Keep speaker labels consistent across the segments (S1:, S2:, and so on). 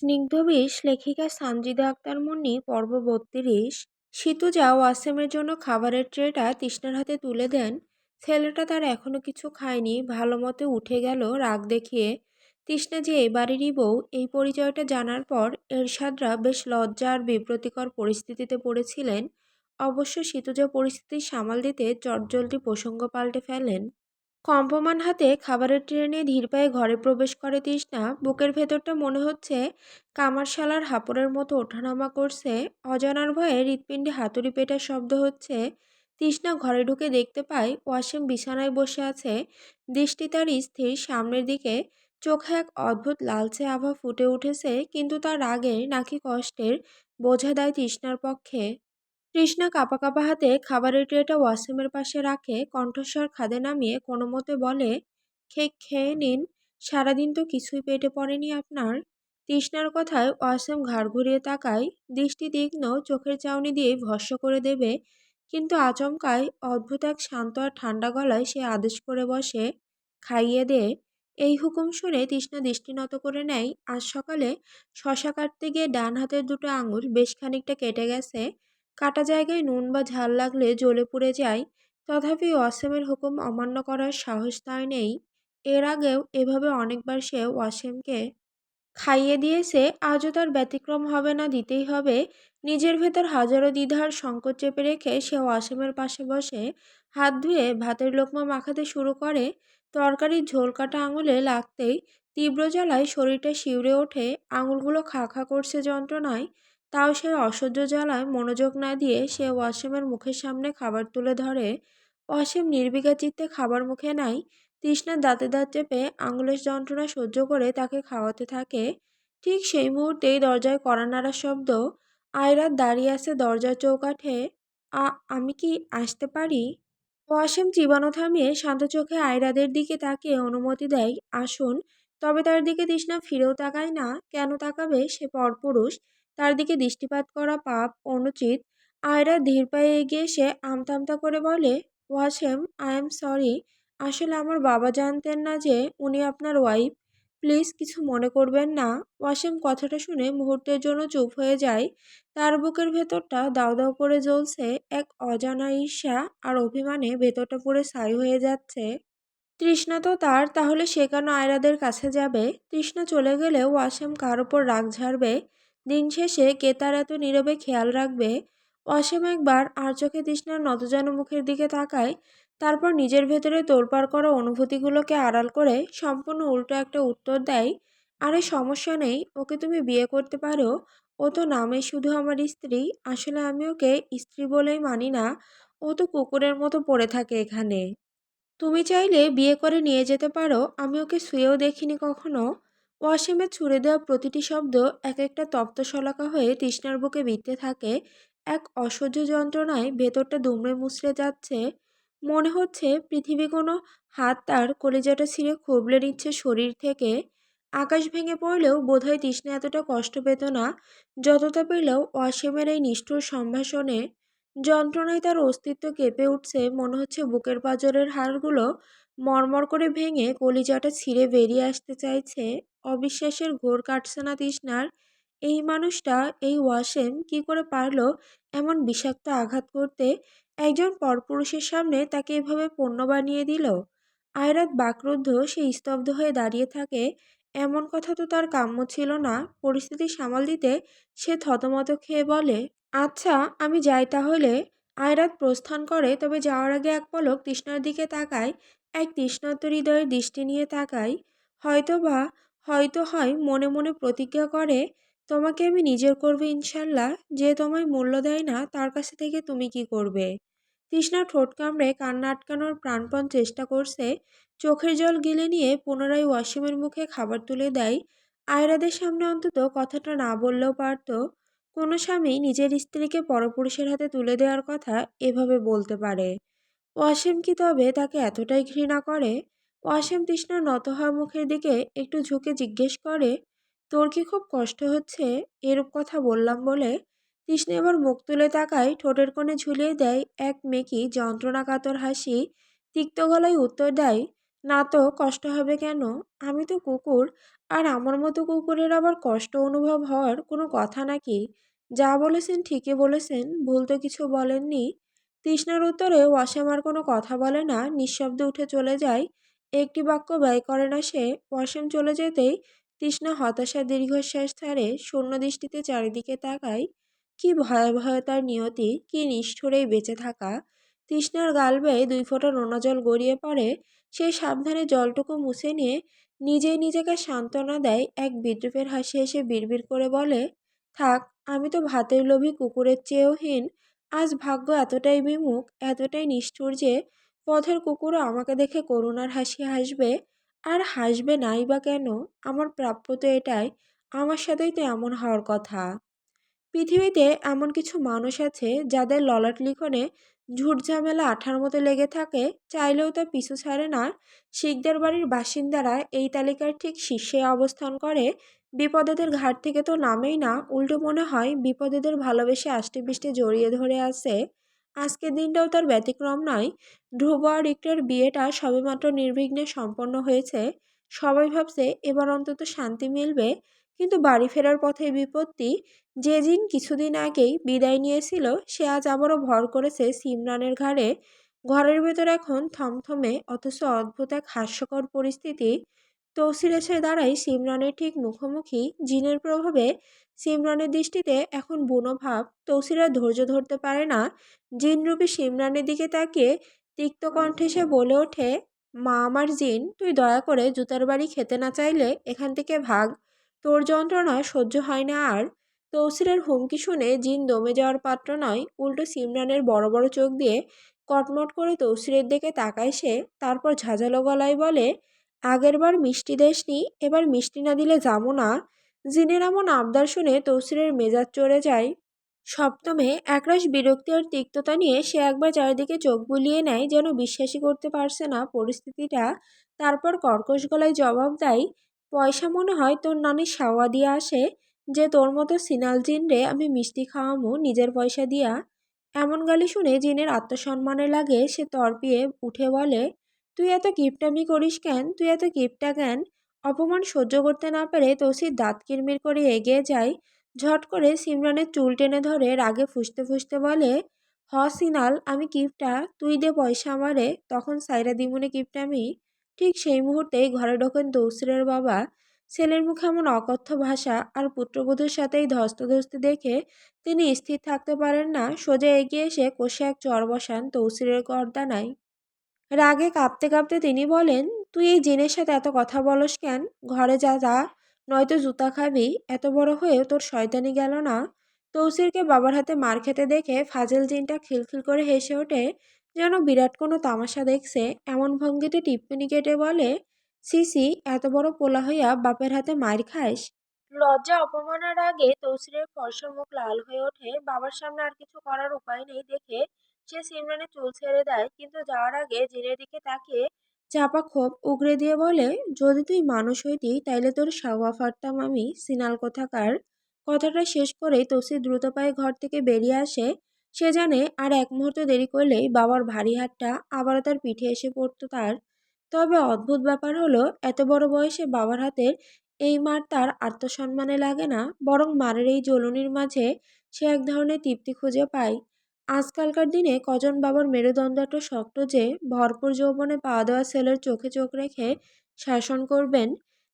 S1: স্নিগ্ধবিষ লেখিকা সানজিদা আক্তার মুন্নি পর্ব ৩২। সিতুজা ওয়াসেমের জন্য খাবারের ট্রেটা তৃষ্ণার হাতে তুলে দেন। ছেলেটা তার এখনো কিছু খায়নি, ভালো মতো উঠে গেল রাগ দেখিয়ে। তৃষ্ণা যে এবারেরই বউ, এই পরিচয়টা জানার পর এরশাদরা বেশ লজ্জা আর বিব্রতিকর পরিস্থিতিতে পড়েছিলেন। অবশ্য সিতুজা পরিস্থিতি সামাল দিতে চটজলদি প্রসঙ্গ পাল্টে ফেলেন। কম্পমান হাতে খাবারের ট্রে নিয়ে ধীর পায়ে ঘরে প্রবেশ করে তৃষ্ণা। বুকের ভেতরটা মনে হচ্ছে কামারশালার হাঁপড়ের মতো ওঠানামা করছে। অজানার ভয়ে হৃৎপিণ্ডে হাতুড়ি পেটার শব্দ হচ্ছে। তৃষ্ণা ঘরে ঢুকে দেখতে পায় ওয়াসিম বিছানায় বসে আছে, দৃষ্টি তার স্থির সামনের দিকে। চোখে এক অদ্ভুত লালচে আভা ফুটে উঠেছে, কিন্তু তার রাগের নাকি কষ্টের বোঝা দেয় তৃষ্ণার পক্ষে। তৃষ্ণা কাঁপা কাঁপা হাতে খাবারের ট্রেটা ওয়াসিমের পাশে রাখে, কণ্ঠস্বর খাদে নামিয়ে কোনো মতে বলে, খেয়ে নিন, সারাদিন তো কিছুই পেটে পড়েনি আপনার। তৃষ্ণার কথায় ওয়াসিম ঘাড় ঘুরিয়ে তাকায়, দৃষ্টি তীক্ষ্ণ, চোখের চাউনি দিয়ে ভস্ম করে দেবে। কিন্তু আচমকায় অদ্ভুত এক শান্ত আর ঠান্ডা গলায় সে আদেশ করে বসে, খাইয়ে দে। এই হুকুম শুনে তৃষ্ণা দৃষ্টি নত করে নেয়। আজ সকালে শশা কাটতে গিয়ে ডান হাতের দুটো আঙুল বেশ খানিকটা কেটে গেছে। কাটা জায়গায় নুন বা ঝাল লাগলে জ্বলে পুড়ে যায়। তথাপি ওয়াসিমের হুকুম অমান্য করার সাহস তার নেই। এর আগেও এভাবে অনেকবার সে ওয়াসিমকে খাইয়ে দিয়েছে, আজও তার ব্যতিক্রম হবে না, দিতেই হবে। নিজের ভেতর হাজারো দ্বিধার সংকট চেপে রেখে সে ওয়াসিমের পাশে বসে হাত ধুয়ে ভাতের লোকমা মাখাতে শুরু করে। তরকারির ঝোল কাটা আঙুলে লাগতেই তীব্র জ্বালায় শরীরটা শিউরে ওঠে, আঙুলগুলো খা খা করছে যন্ত্রণায়। তাও সে অসহ্য জ্বালায় মনোযোগ না দিয়ে সে ওয়াসিমের মুখের সামনে খাবার তুলে ধরে। ওয়াসিম নির্বিকার চিত্তে খাবার মুখে নেয়। তৃষ্ণার দাঁতে দাঁত চেপে আঙুলের যন্ত্রণা সহ্য করে তাকে খাওয়াতে থাকে। ঠিক সেই মুহূর্তেই দরজায় কড়া নাড়ার শব্দ। আয়রাত দাঁড়িয়ে আছে দরজার চৌকাঠে। আমি কি আসতে পারি? ওয়াসিম চিবানো থামিয়ে শান্ত চোখে আয়রাদের দিকে তাকিয়ে অনুমতি দেয়, আসুন। তবে তার দিকে তৃষ্ণা ফিরেও তাকায় না। কেন তাকাবে? সে পরপুরুষ, তার দিকে দৃষ্টিপাত করা পাপ, অনুচিত। আয়রা ধীর পায়ে এগিয়ে এসে আমতা আমতা করে বলে, ওয়াসিম, আই এম সরি। আসলে আমার বাবা জানতেন না যে উনি আপনার ওয়াইফ। প্লিজ কিছু মনে করবেন না। ওয়াসিম কথাটা শুনে মুহূর্তের জন্য চুপ হয়ে যায়। তার বুকের ভেতরটা দাউ দাউ করে জ্বলছে, এক অজানা ঈর্ষা আর অভিমানে ভেতরটা পুরো ছাই হয়ে যাচ্ছে। তৃষ্ণা তো তার, তাহলে সে কেন আয়রাদের কাছে যাবে? তৃষ্ণা চলে গেলে ওয়াসিম কার ওপর রাগ ঝাড়বে? দিন শেষে কে তার এত নীরবে খেয়াল রাখবে? ওয়াসিম একবার আর চোখে তৃষ্ণার নতজানু মুখের দিকে তাকায়, তারপর নিজের ভেতরে তোলপাড় করা অনুভূতিগুলোকে আড়াল করে সম্পূর্ণ উল্টো একটা উত্তর দেয়, আরে সমস্যা নেই, ওকে তুমি বিয়ে করতে পারো। ও তো নামে শুধু আমার স্ত্রী, আসলে আমি ওকে স্ত্রী বলেই মানি না। ও তো কুকুরের মতো পড়ে থাকে এখানে। তুমি চাইলে বিয়ে করে নিয়ে যেতে পারো, আমি ওকে শুয়েও দেখিনি কখনো। ওয়াসিমের ছুড়ে দেওয়া প্রতিটি শব্দ এক একটা তপ্ত শলাকা হয়ে তৃষ্ণার বুকে বিঁধতে থাকে। এক অসহ্য যন্ত্রণায় ভেতরটা দুমড়ে মুচড়ে যাচ্ছে। মনে হচ্ছে পৃথিবী কোনো হাত তার কলিজাটা ছিঁড়ে খুবলে নিচ্ছে শরীর থেকে। আকাশ ভেঙে পড়লেও বোধহয় তৃষ্ণা এতটা কষ্ট পেত না যতটা পেল ওয়াসিমের এই নিষ্ঠুর সম্ভাষণে। যন্ত্রণায় তার অস্তিত্ব কেঁপে উঠছে, মনে হচ্ছে বুকের পাঁজরের হাড়গুলো মরমর করে ভেঙে কলিজাটা ছিঁড়ে বেরিয়ে আসতে চাইছে। অবিশ্বাসের ঘোর কাটছে না তৃষ্ণার। এই মানুষটা, এই ওয়াসিম কি করে পারলো এমন বিষাক্ত আঘাত করতে? একজন পরপুরুষের সামনে তাকে এভাবে পণ্য বানিয়ে দিল। আয়রাত বাকরুদ্ধ, সে স্তব্ধ হয়ে দাঁড়িয়ে থাকে। এমন কথা তো তার কাম্য ছিল না। পরিস্থিতি সামাল দিতে সে থতমত খেয়ে বলে, আচ্ছা আমি যাই তাহলে। আয়রাত প্রস্থান করে, তবে যাওয়ার আগে এক পলক তৃষ্ণার দিকে তাকায়, এক তৃষ্ণার্ত হৃদয়ের দৃষ্টি নিয়ে তাকায়। হয়তো বা, হয়তো হয় মনে মনে প্রতিজ্ঞা করে, তোমাকে আমি নিজের করবে ইনশাল্লাহ। যে তোমায় মূল্য দেয় না তার কাছে থেকে তুমি কি করবে? তৃষ্ণা ঠোঁট কামড়ে কান্না আটকানোর প্রাণপণ চেষ্টা করছে। চোখের জল গিলে নিয়ে পুনরায় ওয়াসিমের মুখে খাবার তুলে দেয়। আয়রাদের সামনে অন্তত কথাটা না বললেও পারত। কোনো স্বামী নিজের স্ত্রীকে পরপুরুষের হাতে তুলে দেওয়ার কথা এভাবে বলতে পারে? ওয়াসিম কি তবে তাকে এতটাই ঘৃণা করে? ওয়াসিম তৃষ্ণার নত হওয়া মুখের দিকে একটু ঝুঁকে জিজ্ঞেস করে, তোর কি খুব কষ্ট হচ্ছে এরূপ কথা বললাম বলে? তৃষ্ণা এবার মুখ তুলে তাকায়, ঠোঁটের কোণে ঝুলিয়ে দেয় এক মেকি যন্ত্রণা কাতর হাসি। তিক্ত গলায় উত্তর দেয়, না তো কষ্ট হবে কেন? আমি তো কুকুর, আর আমার মতো কুকুরের আবার কষ্ট অনুভব হওয়ার কোনো কথা নাকি? যা বলেছেন ঠিকই বলেছেন, ভুল তো কিছু বলেননি। তৃষ্ণার উত্তরে ওয়াসিম আর কোনো কথা বলে না, নিঃশব্দে উঠে চলে যায়। একটি বাক্য ব্যয় করে না সে। ওয়াসিম চলে যেতেই তৃষ্ণা হতাশার দীর্ঘশ্বাস ছাড়ে, শূন্য দৃষ্টিতে চারিদিকে তাকায়। কি ভয়াবহ তার নিয়তি, কি নিষ্ঠুরেই বেঁচে থাকা! তৃষ্ণার গাল বেয়ে 2 ফোঁটা নোনা জল গড়িয়ে পড়ে। সে সাবধানে জলটুকু মুছে নিয়ে নিজেই নিজেকে সান্ত্বনা দেয়, এক বিদ্রূপের হাসি হেসে বিড়বিড় করে বলে, থাক, আমি তো ভাতের লোভী কুকুরের চেয়েও হীন। আজ ভাগ্য এতটাই বিমুখ, এতটাই নিষ্ঠুর যে পথের কুকুরও আমাকে দেখে করুণার হাসি হাসবে। আর হাসবে নাই বা কেন? আমার প্রাপ্য তো এটাই, আমার সাথেই তো এমন হওয়ার কথা। পৃথিবীতে এমন কিছু মানুষ আছে যাদের ললাট লিখনে ঝুট ঝামেলা আঠার মতো লেগে থাকে, চাইলেও তা পিছু ছাড়ে না। শিখদের বাড়ির বাসিন্দারা এই তালিকার ঠিক শীর্ষে অবস্থান করে। বিপদেদের ঘাট থেকে তো নামেই না, উল্টো মনে হয় বিপদেদের ভালোবেসে আষ্টেপৃষ্টে জড়িয়ে ধরে আছে। আজকের দিনটাও তার ব্যতিক্রম নয়। ধ্রুব আর রিক্টের বিয়েটা সবেমাত্র নির্বিঘ্নে সম্পন্ন হয়েছে। সবাই ভাবছে এবার অন্তত শান্তি মিলবে, কিন্তু বাড়ি ফেরার পথে বিপত্তি। যে জিন কিছুদিন আগেই বিদায় নিয়েছিল, সে আজ আবারও ভর করেছে সিমরানের ঘাড়ে। ঘরের ভেতর এখন থমথমে অথচ অদ্ভুত এক হাস্যকর পরিস্থিতি। তৌসির এসে দাঁড়ায় সিমরানের ঠিক মুখোমুখি। জিনের প্রভাবে সিমরানের দৃষ্টিতে এখন বুনো ভাব। তৌসির আর ধৈর্য ধরতে পারে না। জিনরূপী সিমরানের দিকে তাকিয়ে তিক্ত কণ্ঠে সে বলে ওঠে, মা আমার জিন, তুই দয়া করে জুতার বাড়ি খেতে না চাইলে এখান থেকে ভাগ। তোর যন্ত্রণা সহ্য হয় না আর। তৌসিরের হুমকি শুনে জিন দমে যাওয়ার পাত্র নয়, উল্টো সিমরানের বড় বড় চোখ দিয়ে কটমট করে তৌসিরের দিকে তাকায় সে। তারপর ঝাঁঝালো গলায় বলে, আগেরবার মিষ্টি দেসনি, এবার মিষ্টি না দিলে যাবো না। জিনের এমন আবদার শুনে তৌসিরের মেজাজ চড়ে যায়। সপ্তমে একরাশ বিরক্তি আর তিক্ততা নিয়ে সে একবার চারিদিকে চোখ বুলিয়ে নেয়, যেন বিশ্বাসই করতে পারছে না পরিস্থিতিটা। তারপর কর্কশ গলায় জবাব দেয়, পয়সা মনে হয় তোর নানি সাওয়া দিয়া আসে, যে তোর মতো সিনাল জিন রে আমি মিষ্টি খাওয়ামু নিজের পয়সা দিয়া। এমন গালি শুনে জিনের আত্মসম্মানে লাগে, সে তরপিয়ে উঠে বলে, তুই এত কিপটামি করিস কেন? তুই এত কিপটা কেন? অপমান সহ্য করতে না পেরে তৌসির দাঁত কিরমির করে এগিয়ে যায়। ঝট করে সিমরানের চুল টেনে ধরে রাগে ফুঁসতে ফুঁসতে বলে, হ সিনাল, আমি কিপটা, তুই দে পয়সা আমারে, তখন সাইরা দিমুনে কিপটামি। ঠিক সেই মুহূর্তেই ঘরে ঢোকেন তৌসিরের বাবা। ছেলের মুখে এমন অকথ্য ভাষা আর পুত্রবধূর সাথেই ধস্তাধস্তি দেখে তিনি স্থির থাকতে পারেন না। সোজা এগিয়ে এসে কষে এক চড় বসান তৌসিরের গর্দানায়। রাগে কাঁপতে কাঁপতে তিনি বলেন, তুই এই জিনের সাথে এত কথা বলস কেন? ঘরে যা যা, নয়তো জুতা খাবি। এত বড় হয়ে তোর শয়তানি গেল না? তৌসিরকে বাবার হাতে মার খেতে দেখে ফাজেল জিনটা খিলখিল করে হেসে ওঠে, যেন বিরাট কোনো তামাশা দেখছে। এমন ভঙ্গিতে টিপ্পনি কেটে বলে, সিসি, এত বড় পোলা হইয়া বাপের হাতে মার খাস! লজ্জা অপমানের আগে তৌসিরের ফর্সা মুখ লাল হয়ে ওঠে। বাবার সামনে আর কিছু করার উপায় নেই দেখে সে সিমরানের চুল ছেড়ে দেয়, কিন্তু যাওয়ার আগে জিনের দিকে তাকিয়ে চাপা ক্ষোভ উগরে দিয়ে বলে, যদি তুই মানুষ হইতি তাইলে তোর সাওয়া ফাটতাম আমি, সিনাল কোথাকার। কথাটা শেষ করেই তৌসির দ্রুত পায়ে ঘর থেকে বেরিয়ে আসে। সে জানে আর এক মুহূর্ত দেরি করলেই বাবার ভারী হাতটা আবারও তার পিঠে এসে পড়তো তার। তবে অদ্ভুত ব্যাপার হলো, এত বড় বয়সে বাবার হাতের এই মার তার আত্মসম্মানে লাগে না, বরং মারের এই জ্বলুনির মাঝে সে এক ধরনের তৃপ্তি খুঁজে পায়। আজকালকার দিনে কজন বাবার মেরুদণ্ড এত শক্ত যে ভরপুর যৌবনে পা দেওয়া ছেলের চোখে চোখ রেখে শাসন করবেন?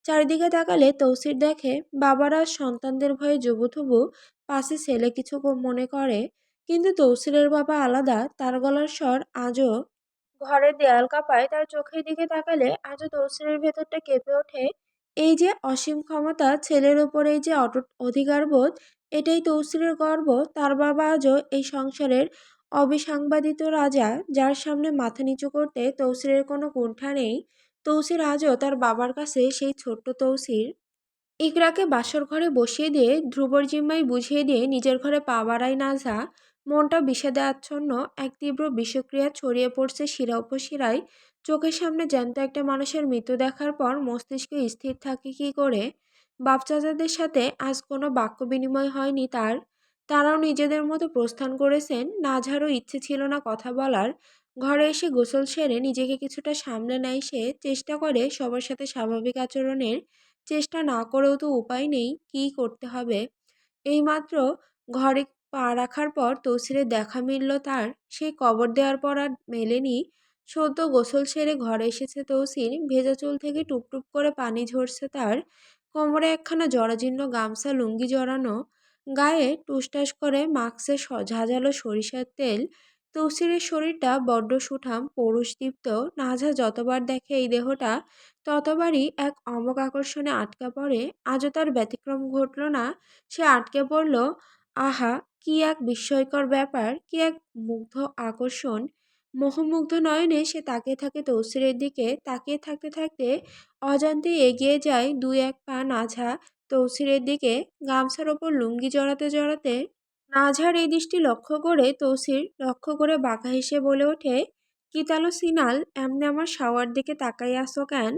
S1: চারিদিকে তাকালে তৌসির দেখে বাবারা সন্তানদের ভয়ে জুবুথুবু, পাশে ছেলে কিছু মনে করে। কিন্তু তৌসিরের বাবা আলাদা, তার গলার স্বর আজও ঘরের দেয়াল কাঁপায়। তার চোখের দিকে তাকালে আজও তৌসিরের ভেতরটা কেঁপে ওঠে। এই যে অসীম ক্ষমতা, ছেলের ওপর এই যে অটুট অধিকারবোধ, এটাই তৌসিরের গর্ব। তার বাবা আজও এই সংসারের অবিসাংবাদিত রাজা, যার সামনে মাথা নিচু করতে তৌসিরের কোনো কুণ্ঠা নেই। তৌসির আজও তার বাবার কাছে সেই ছোট্ট তৌসির। ইকরাকে বাসর ঘরে বসিয়ে দিয়ে ধ্রুবর জিম্মায় বুঝিয়ে দিয়ে নিজের ঘরে পা বাড়ায় নাজা। মনটা বিষাদে আচ্ছন্ন, এক তীব্র বিষক্রিয়া ছড়িয়ে পড়ছে শিরা উপশিরায়। চোখের সামনে জ্যান্ত একটা মানুষের মৃত্যু দেখার পর মস্তিষ্কে স্থির থাকে কি করে? বাপ চাচাদের সাথে আজ কোনো বাক্য বিনিময় হয়নি তার। তারাও নিজেদের মতো প্রস্থান করেছেন। নাঝারও ইচ্ছে ছিল না কথা বলার। ঘরে এসে গোসল সেরে নিজেকে কিছুটা সামলে নেয় সে। চেষ্টা করে সবার সাথে স্বাভাবিক আচরণের। চেষ্টা না করেও তো উপায় নেই, কী করতে হবে। এইমাত্র ঘরে পা রাখার পর তৌসিরের দেখা মিলল তার। সেই কবর দেওয়ার পর আর মেলেনি। সদ্য গোসল সেরে ঘরে এসেছে তৌসির। ভেজা চুল থেকে টুপটুপ করে পানি ঝরছে তার। কোমরে একখানা জরাজীর্ণ গামছা লুঙ্গি জড়ানো। গায়ে টুসটাস করে মাখছে ঝাঁঝালো সরিষার তেল। তৌসিরের শরীরটা বড্ড সুঠাম, পৌরুষদীপ্ত। নাজা যতবার দেখে এই দেহটা, ততবারই এক অমোঘ আকর্ষণে আটকা পড়ে। আজও তার ব্যতিক্রম ঘটল না। সে আটকে পড়ল। আহা! কি এক বিস্ময়কর ব্যাপার, কি এক মুগ্ধ আকর্ষণ! মোহমুগ্ধ নয়নে সে তাকিয়ে থাকে তৌসিরের দিকে। তাকিয়ে থাকতে থাকতে অজান্তেই এগিয়ে যায় দুই এক পা নাঝা তৌসিরের দিকে, গামছার ওপর লুঙ্গি জড়াতে জড়াতে। নাঝার এই দৃষ্টি লক্ষ্য করে তৌসির লক্ষ্য করে বাঁকা হেসে বলে ওঠে, কি তালো সিনাল, এমনি আমার শাওয়ার দিকে তাকাই আসো কেন?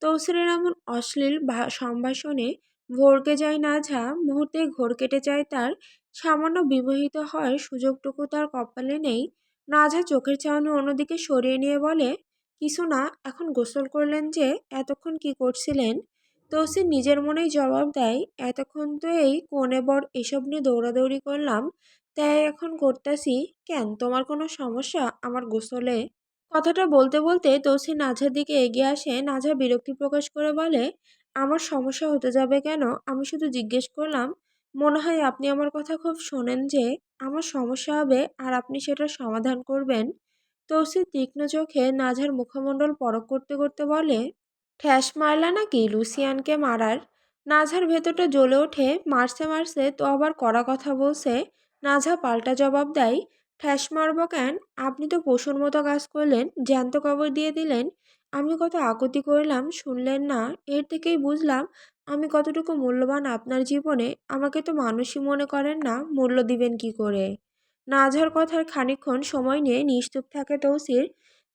S1: তৌসিরের এমন অশ্লীল সম্ভাষণে ভড়কে যায় নাঝা। মুহূর্তে ঘোর কেটে যায় তার। সামান্য বিমোহিত হওয়ার সুযোগটুকু তার কপালে নেই। নাঝা চোখের চাহনি অন্যদিকে সরিয়ে নিয়ে বলে, কিছু না, এখন গোসল করলেন যে, এতক্ষণ কি করছিলেন? তৌসির নিজের মনেই জবাব দেয়, এতক্ষণ তো এই কোণে বর এসব নিয়ে দৌড়াদৌড়ি করলাম, তাই এখন করতাছি। কেন, তোমার কোনো সমস্যা আমার গোসলে? কথাটা বলতে বলতে তৌসির নাঝার দিকে এগিয়ে আসে। নাঝা বিরক্তি প্রকাশ করে বলে, আমার সমস্যা হতে যাবে কেন? আমি শুধু জিজ্ঞেস করলাম। মনে হয় আপনি আমার কথা খুব শোনেন যে আমার সমস্যা হবে আর আপনি সেটার সমাধান করবেন। তৌসির তীক্ষ্ণ চোখে নাঝার মুখমণ্ডল পরখ করতে করতে বলে, ঠ্যাস মারলা নাকি লুসিয়ানকে মারার? নাঝার ভেতরটা জ্বলে ওঠে। মারছে মারছে তো আবার কড়া কথা বলছে। নাঝা পাল্টা জবাব দেয়, ঠ্যাস মারব কেন? আপনি তো পশুর মতো কাজ করলেন, জ্যান্ত কবর দিয়ে দিলেন। আমি কত আকুতি করলাম, শুনলেন না। এর থেকেই বুঝলাম আমি কতটুকু মূল্যবান আপনার জীবনে। আমাকে তো মানুষই মনে করেন না, মূল্য দিবেন কি করে? নাঝার কথার খানিকক্ষণ সময় নিয়ে নিশ্চুপ থাকে তৌসির।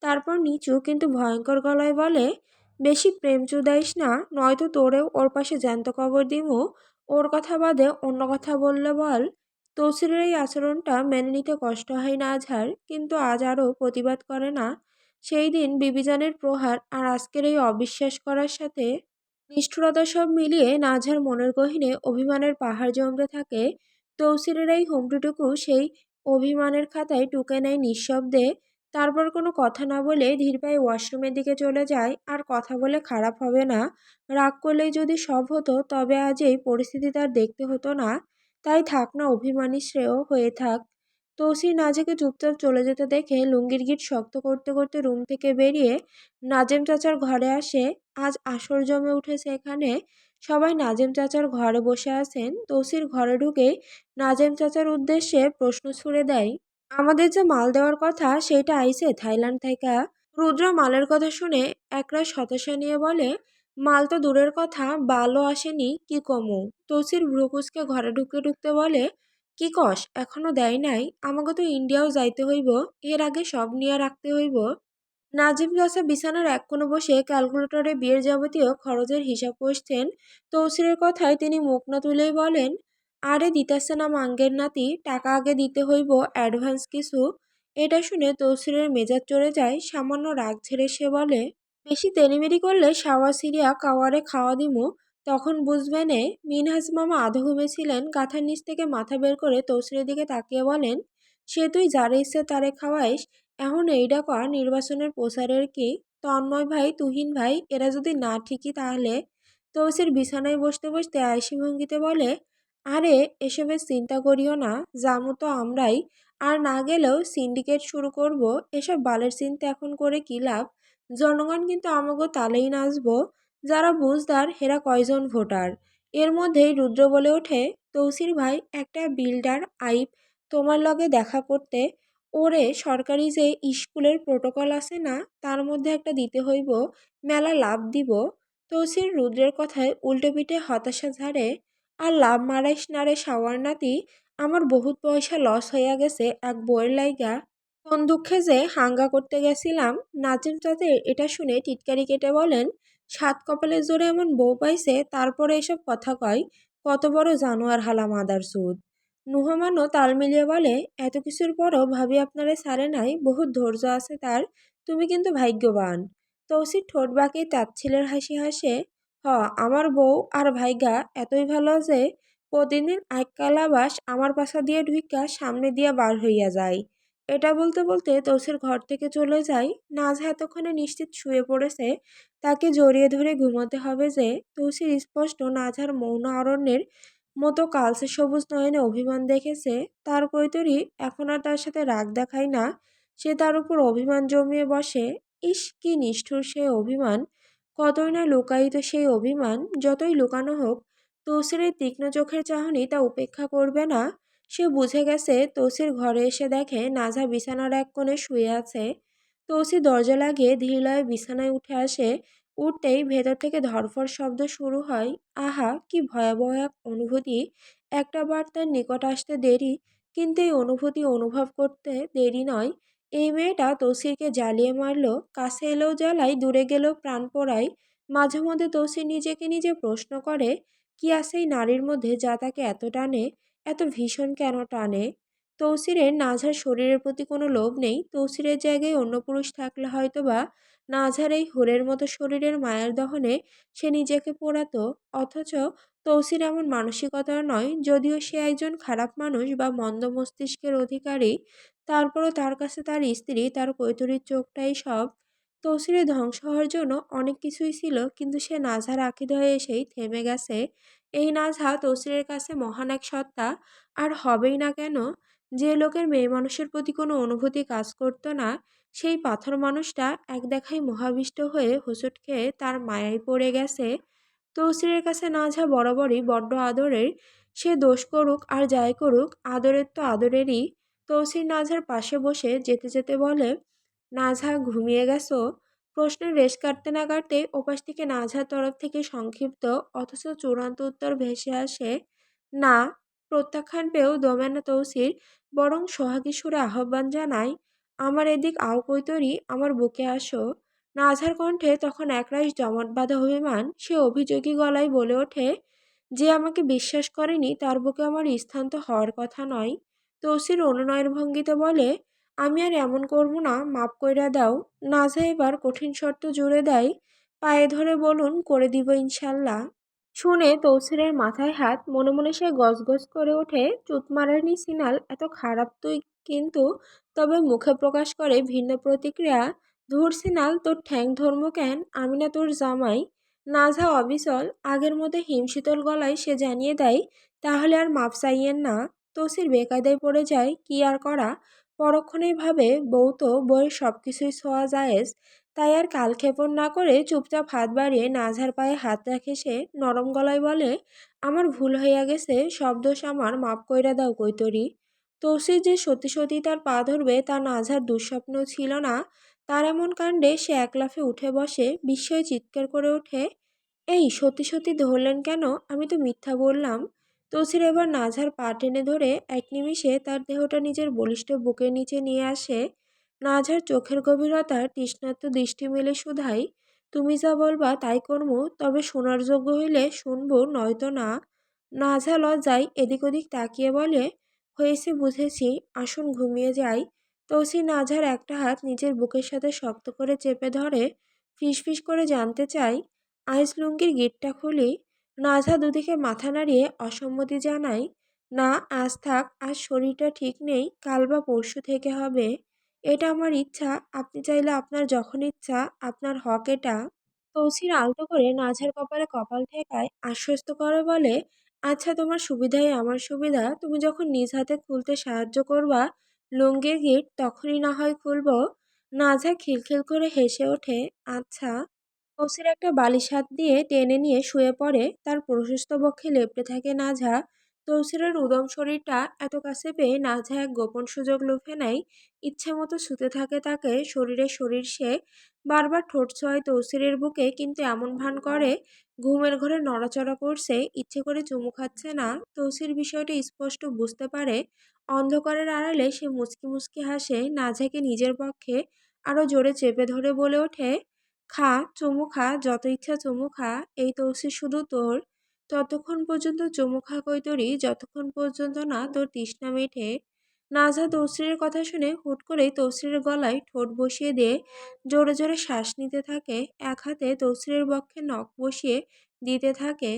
S1: তারপর নিচু কিন্তু ভয়ঙ্কর গলায় বলে, বেশি প্রেম চুদাইস না, নয়তো তোরেও ওর পাশে জ্যান্ত কবর দিমু। ওর কথা বাদে অন্য কথা বললে বল। তৌসিরের এই আচরণটা মেনে নিতে কষ্ট হয় না আজহার, কিন্তু আজ আরও প্রতিবাদ করে না। সেই দিন বিবিজানের প্রহার আর আজকের এই অবিশ্বাস করার সাথে নিষ্ঠুরতা সব মিলিয়ে নাঝার মনের গহীনে অভিমানের পাহাড় জমতে থাকে। তৌসিরের এই হুমকিটুকু সেই অভিমানের খাতায় টুকে নেয় নিঃশব্দে। তারপর কোনো কথা না বলে ধীর পায়ে ওয়াশরুমের দিকে চলে যায়। আর কথা বলে খারাপ হবে না, রাগ করলেই যদি সব হতো তবে আজ এই পরিস্থিতি তার দেখতে হতো না। তাই থাক না, অভিমানী শ্রেয় হয়ে থাক। তৌসির নাজেকে চুপচাপ চলে যেতে দেখে লুঙ্গির গিট শক্ত করতে করতে রুম থেকে বেরিয়ে নাজেম চাচার ঘরে আসে। আজ আসর জমে উঠেছে এখানে। সবাই নাজেম চাচার ঘরে বসে আছেন। তৌসির ঘরে ঢুকে নাজেম চাচার উদ্দেশ্যে প্রশ্ন ছুড়ে দেয়, আমাদের যে মাল দেওয়ার কথা সেইটা আইছে থাইল্যান্ড থাইকা? রুদ্র মালের কথা শুনে একরাশ হতাশা নিয়ে বলে, মাল তো দূরের কথা, বালও আসেনি, কি কমু? তৌসির ভ্রুকুচকে ঘরে ঢুকতে ঢুকতে বলে, কি কস, এখনো দেয় নাই? আমাকে তো ইন্ডিয়াও যাইতে হইব, এর আগে সব নিয়ে রাখতে হইব। নাজিম চাচা বিছানার এক কোণে বসে ক্যালকুলেটরে বিয়ের যাবতীয় খরচের হিসাব কষছেন। তৌসিরের কথায় তিনি মুখ না তুলেই বলেন, আরে দিতাছে না মাঙ্গের নাতি, টাকা আগে দিতে হইব, অ্যাডভান্স কিছু। এটা শুনে তৌসিরের মেজাজ চড়ে যায়। সামান্য রাগ ঝেড়ে সে বলে, বেশি তেড়িমেড়ি করলে সাওয়া সিরিয়া কাওয়ারে খাওয়া দিমু, তখন বুঝবে নে। মিনহাজ মামা আধো ঘুমেছিলেন। কাঁথার নিচ থেকে মাথা বের করে তৌসিরের দিকে তাকিয়ে বলেন, সে তুই যারে ইচ্ছে তারে খাওয়াইস, এখন এইডা কর নির্বাচনের প্রচারের কি? তন্ময় ভাই, তুহিন ভাই, এরা যদি না ঠিকই তাহলে? তৌসির বিছানায় বসতে বসতে আয়েসি ভঙ্গিতে বলে, আরে এসবের চিন্তা করিও না, জামু তো আমরাই। আর না গেলেও সিন্ডিকেট শুরু করব। এসব বালের চিন্তা এখন করে কি লাভ? জনগণ কিন্তু আমাগো তালেই নাচবো। যারা বুঝদার হেরা কয়জন ভোটার? এর মধ্যেই রুদ্র বলে ওঠে, তৌসির ভাই, একটা বিল্ডার আইপ তোমার লগে দেখা করতে। ওরে সরকারি যে স্কুলের প্রোটোকল আছে না, তার মধ্যে একটা দিতে হইব, মেলা লাভ দিব। তৌসির রুদ্রের কথায় উল্টে পিঠে হতাশা ঝাড়ে, আর লাভ মারাইস না রে সাওয়ার নাতি, আমার বহুত পয়সা লস হইয়া গেছে এক বইয়ের লাইগা। কোন দুঃখে যে হাঙ্গা করতে গেছিলাম। নাজিম চাচা এটা শুনে টিটকারি কেটে বলেন, সাত কপালের জোরে এমন বউ পাইছে, তারপরে এসব কথা কয়, কত বড় জানোয়ার হালা মাদার সুদ। নুহমানও তাল মিলিয়ে বলে, এত কিছুর পরও ভাবি আপনারে ছাড়ে নাই, বহুত ধৈর্য আছে তার, তুমি কিন্তু ভাগ্যবান। তৌসির ঠোঁট বাঁকিয়ে তাচ্ছিলের হাসি হাসে, হ, আমার বউ আর ভাইগা এতই ভালো যে প্রতিদিন এক কালাবাস আমার পাশা দিয়ে ঢুইকা সামনে দিয়া বার হইয়া যায়। এটা বলতে বলতে তৌসির ঘর থেকে চলে যায়। নাজহা এতক্ষণে নিশ্চিত শুয়ে পড়েছে, তাকে জড়িয়ে ধরে ঘুমাতে হবে যে। তৌসির স্পষ্ট নাজহার মৌন অরণ্যের মতো কালচে সবুজ নয়নে অভিমান দেখেছে। তার কৈতরী এখন আর তার সাথে রাগ দেখায় না, সে তার উপর অভিমান জমিয়ে বসে। ইস, কি নিষ্ঠুর সে অভিমান! কতই না লুকায়িত সেই অভিমান, যতই লুকানো হোক তৌসিরের তীক্ষ্ণ চোখের চাহনি তা উপেক্ষা করবে না। সে বুঝে গেছে। তৌসির ঘরে এসে দেখে নাজা বিছানার এক কোণে শুয়ে আছে। তৌসি দরজা লাগিয়ে ধীরলয়ে বিছানায় উঠে আসে। উঠতেই ভেতর থেকে ধরফর শব্দ শুরু হয়। আহা, কি ভয়াবহ এক অনুভূতি! একটা বার তার নিকট আসতে দেরি, কিন্তু এই অনুভূতি অনুভব করতে দেরি নয়। এই মেয়েটা তৌসিরকে জ্বালিয়ে মারল, কাছে এলেও জ্বালাই, দূরে গেলেও প্রাণ পোড়ায়। মাঝে মধ্যে তৌসির নিজেকে নিজে প্রশ্ন করে, কি আছে এই নারীর মধ্যে যা তাকে এত টানে, এত ভীষণ কেন টানে? তৌসিরের নাঝার শরীরের প্রতি কোনো লোভ নেই। তৌসিরের জায়গায় অন্য পুরুষ থাকলে হয়তোবা নাঝার এই হোরের মতো শরীরের মায়ার দহনে সে নিজেকে পোড়াতো। অথচ তৌসির এমন মানসিকতার নয়। যদিও সে একজন খারাপ মানুষ বা মন্দ মস্তিষ্কের অধিকারী, তারপরও তার কাছে তার স্ত্রী, তার কৈতরীর চোখটাই সব। তৌসিরের ধ্বংস হওয়ার জন্য অনেক কিছুই ছিল, কিন্তু সে নাঝার আকিদ হয়ে এসেই থেমে গেছে। এই নাঝা তৌসিরের কাছে মহান এক সত্তা, আর হবেই না কেন? যে লোকের মেয়ে মানুষের প্রতি কোনো অনুভূতি কাজ করতো না, সেই পাথর মানুষটা এক দেখায় মহাবিষ্ট হয়ে হোঁচট খেয়ে তার মায়ায় পড়ে গেছে। তৌসিরের কাছে নাঝা বরাবরই বড্ড আদরের। সে দোষ করুক আর যাই করুক, আদরের তো আদরেরই। তৌসির নাঝার পাশে বসে যেতে যেতে বলে, নাঝা, ঘুমিয়ে গেছো? প্রশ্নের রেশ কাটতে না কাটতে ওপাশ থেকে নাঝার তরফ থেকে সংক্ষিপ্ত অথচ চূড়ান্ত উত্তর ভেসে আসে, না। প্রত্যাখ্যান পেয়েও দমে না তৌসির, বরং সোহাগী সুরে আহ্বান জানায়, আমার এদিক আও কৈতরী, আমার বুকে আসো। নাঝার কণ্ঠে তখন একরাশ জমাট বাঁধা অভিমান। সে অভিযোগী গলায় বলে ওঠে, যে আমাকে বিশ্বাস করেনি তার বুকে আমার স্থান তো হওয়ার কথা নয়। তৌসির অনুনয়ের ভঙ্গিতে বলে, আমি আর এমন করব না, মাপ কইরা দাও। নাজা এবার কঠিন শর্ত জুড়ে দেয়, পায়ে ধরে বলুন, করে দিব ইনশাল্লাহ। শুনে তৌসিরের মাথায় হাত, মনে মনে সে গজগজ করে ওঠে, চুত মারানি সিনাল, এত খারাপ তুই কিন্তু! তবে মুখে প্রকাশ করে ভিন্ন প্রতিক্রিয়া, ধুর সিনাল, তোর ঠ্যাং ধর্ম কেন, আমি না তোর জামাই? নাজা অবিচল, আগের মতো হিমশীতল গলায় সে জানিয়ে দেয়, তাহলে আর মাপ চাইয়েন না। তৌসির বেকায়দায় পড়ে যায়, কি আর করা। পরক্ষণেই ভাবে, বউ তো, বউয়ের সব কিছুই ছোঁয়া জায়েজ। তাই আর কালক্ষেপণ না করে চুপচাপ হাত বাড়িয়ে নাঝার পায়ে হাত রাখে সে। নরম গলায় বলে, আমার ভুল হইয়া গেছে, সব দোষ আমার, মাপ কইরা দাও কৈতরী। তৌসির যে সত্যি সত্যি তার পা ধরবে তা নাঝার দুঃস্বপ্ন ছিল না। তার এমন কাণ্ডে সে এক লাফে উঠে বসে, বিস্ময়ে চিৎকার করে ওঠে, এই, সত্যি সত্যি ধরলেন কেন? আমি তো মিথ্যা বললাম। তৌসির এবার নাঝার পা টেনে ধরে এক নিমিষে তার দেহটা নিজের বলিষ্ঠ বুকের নিচে নিয়ে আসে। নাঝার চোখের গভীরতার তৃষ্ণার্ত দৃষ্টি মেলে শুধাই, তুমি যা বলবা তাই করমু, তবে শোনার যোগ্য হইলে শুনবো, নয়তো না। নাঝা লজ্জায় এদিক ওদিক তাকিয়ে বলে, হয়েছে, বুঝেছি, আসুন ঘুমিয়ে যাই। তৌসির নাঝার একটা হাত নিজের বুকের সাথে শক্ত করে চেপে ধরে, ফিসফিস করে জানতে চাই, আইস লুঙ্গির গিঁটটা খুলি? নাঝা দুদিকে মাথা নাড়িয়ে অসম্মতি জানায়, না, আজ থাক, আজ শরীরটা ঠিক নেই, কাল বা পরশু থেকে হবে। এটা আমার ইচ্ছা, আপনি চাইলে আপনার যখন ইচ্ছা, আপনার হক এটা। তৌসির আলতো করে নাঝার কপালে কপাল ঠেকায়, আশ্বস্ত করে বলে, আচ্ছা, তোমার সুবিধাই আমার সুবিধা, তুমি যখন নিজ হাতে খুলতে সাহায্য করবা লুঙ্গির গিঁট, তখনই না হয় খুলব। নাঝা খিলখিল করে হেসে ওঠে, আচ্ছা। তৌসির একটা বালিশ হাত দিয়ে টেনে নিয়ে শুয়ে পড়ে। তার প্রশস্ত বক্ষে লেপ্টে থাকে নাঝা। তৌসিরের উদম শরীরটা এত কাছে পেয়ে নাঝা এক গোপন সুযোগ লুফে নেয়। ইচ্ছে মতো ছুতে থাকে তাকে, শরীরে শরীর সে। বারবার ঠোঁট ছোঁয়ায় তৌসিরের বুকে, কিন্তু এমন ভান করে ঘুমের ঘরে নড়াচড়া করছে, ইচ্ছে করে চুমু খাচ্ছে না। তৌসির বিষয়টা স্পষ্ট বুঝতে পারে। অন্ধকারের আড়ালে সে মুচকি মুচকি হাসে। নাঝাকে নিজের পক্ষে আরো জোরে চেপে ধরে বলে ওঠে, খা, চুমু খা, যত ইচ্ছা চুমু খা, এই তৌসির শুধু তোর। ততক্ষণ পর্যন্ত চুমু খা কৈতরি, যতক্ষণ পর্যন্ত না তোর তৃষ্ণা মেটে। নাজা তসরির কথা শুনে হুট করেই তসরির গলায় ঠোঁট বসিয়ে দিয়ে জোরে জোরে শ্বাস নিতে থাকে। এক হাতে তসরির বক্ষে নখ বসিয়ে দিতে থাকে।